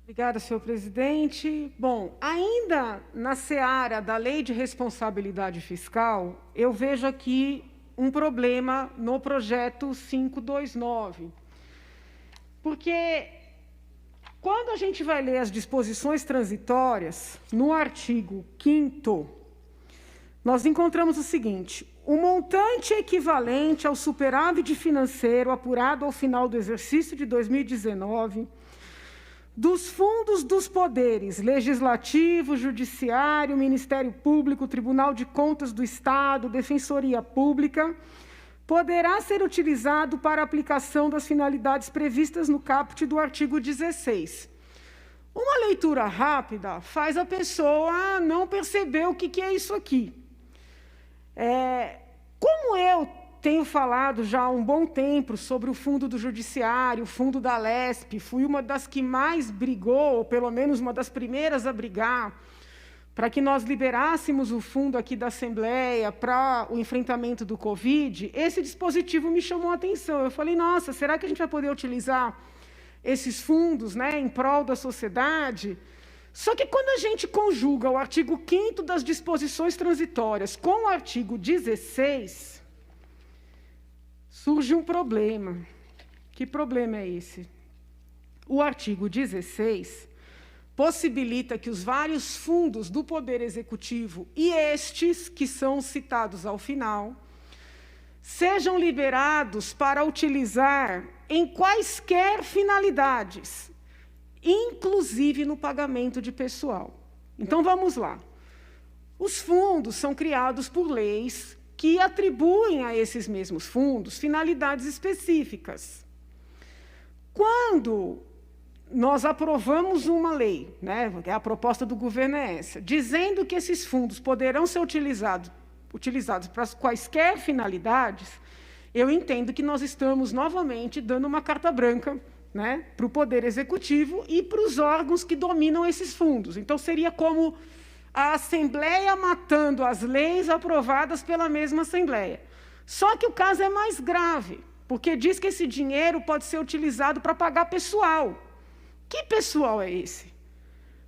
Obrigada, senhor presidente. Bom, ainda na seara da Lei de Responsabilidade Fiscal, eu vejo aqui um problema no projeto 529. Porque quando a gente vai ler as disposições transitórias, no artigo 5º, nós encontramos o seguinte: o montante equivalente ao superávit financeiro apurado ao final do exercício de 2019 dos fundos dos poderes Legislativo, Judiciário, Ministério Público, Tribunal de Contas do Estado, Defensoria Pública, poderá ser utilizado para a aplicação das finalidades previstas no caput do artigo 16. Uma leitura rápida faz a pessoa não perceber o que é isso aqui. Como eu tenho falado já há um bom tempo sobre o fundo do Judiciário, o fundo da Lesp, fui uma das que mais brigou, ou pelo menos uma das primeiras a brigar, para que nós liberássemos o fundo aqui da Assembleia para o enfrentamento do Covid, esse dispositivo me chamou a atenção. Eu falei, nossa, será que a gente vai poder utilizar esses fundos, em prol da sociedade? Só que quando a gente conjuga o artigo 5º das disposições transitórias com o artigo 16, surge um problema. Que problema é esse? O artigo 16 possibilita que os vários fundos do Poder Executivo e estes que são citados ao final sejam liberados para utilizar em quaisquer finalidades, inclusive no pagamento de pessoal. Então, vamos lá. Os fundos são criados por leis que atribuem a esses mesmos fundos finalidades específicas. Quando nós aprovamos uma lei, a proposta do governo é essa, dizendo que esses fundos poderão ser utilizados para quaisquer finalidades, eu entendo que nós estamos novamente dando uma carta branca para o Poder Executivo e para os órgãos que dominam esses fundos. Então, seria como a Assembleia matando as leis aprovadas pela mesma Assembleia. Só que o caso é mais grave, porque diz que esse dinheiro pode ser utilizado para pagar pessoal. Que pessoal é esse?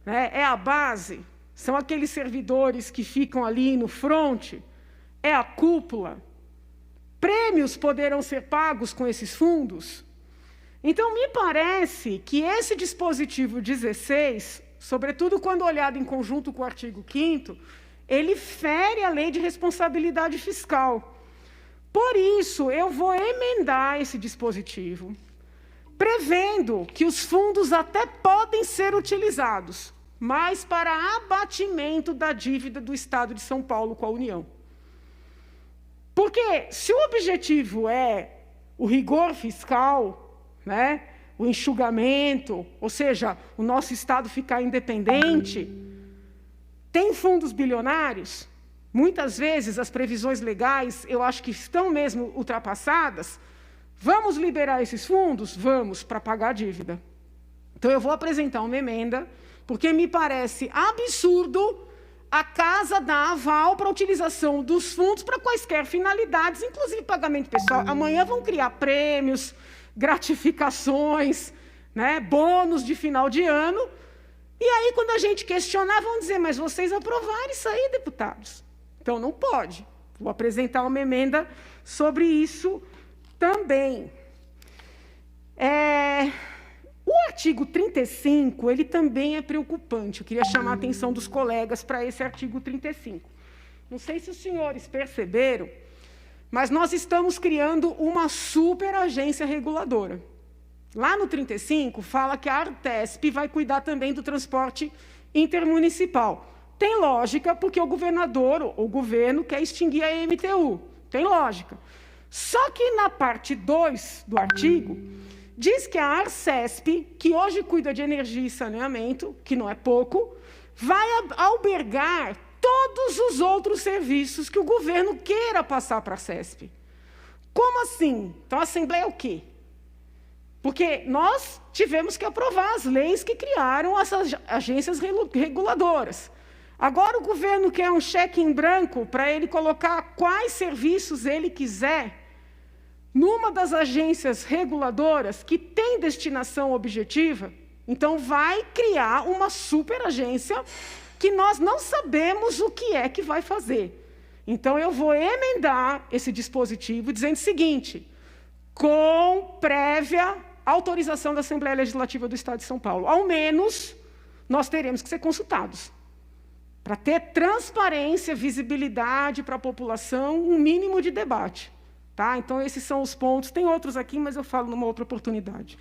É a base? São aqueles servidores que ficam ali no fronte? É a cúpula? Prêmios poderão ser pagos com esses fundos? Então, me parece que esse dispositivo 16, sobretudo quando olhado em conjunto com o artigo 5º, ele fere a Lei de Responsabilidade Fiscal. Por isso, eu vou emendar esse dispositivo, prevendo que os fundos até podem ser utilizados, mas para abatimento da dívida do Estado de São Paulo com a União. Porque se o objetivo é o rigor fiscal, o enxugamento, ou seja, o nosso Estado ficar independente, tem fundos bilionários, muitas vezes as previsões legais, eu acho que estão mesmo ultrapassadas. Vamos liberar esses fundos? Vamos, para pagar a dívida. Então, eu vou apresentar uma emenda, porque me parece absurdo a Casa dar aval para a utilização dos fundos para quaisquer finalidades, inclusive pagamento pessoal. Amanhã vão criar prêmios, gratificações, bônus de final de ano, e aí, quando a gente questionar, vão dizer, mas vocês aprovaram isso aí, deputados. Então, não pode. Vou apresentar uma emenda sobre isso também. O artigo 35, ele também é preocupante. Eu queria chamar a atenção dos colegas para esse artigo 35. Não sei se os senhores perceberam, mas nós estamos criando uma superagência reguladora. Lá no 35, fala que a Artesp vai cuidar também do transporte intermunicipal. Tem lógica, porque o governador, ou o governo, quer extinguir a MTU. Tem lógica. Só que na parte 2 do artigo, diz que a Arcesp, que hoje cuida de energia e saneamento, que não é pouco, vai albergar todos os outros serviços que o governo queira passar para a Arcesp. Como assim? Então, a Assembleia é o quê? Porque nós tivemos que aprovar as leis que criaram essas agências reguladoras. Agora o governo quer um cheque em branco para ele colocar quais serviços ele quiser numa das agências reguladoras que tem destinação objetiva. Então, vai criar uma superagência que nós não sabemos o que é que vai fazer. Então, eu vou emendar esse dispositivo dizendo o seguinte: com prévia autorização da Assembleia Legislativa do Estado de São Paulo. Ao menos, nós teremos que ser consultados, para ter transparência, visibilidade para a população, um mínimo de debate. Tá? Então, esses são os pontos. Tem outros aqui, mas eu falo numa outra oportunidade.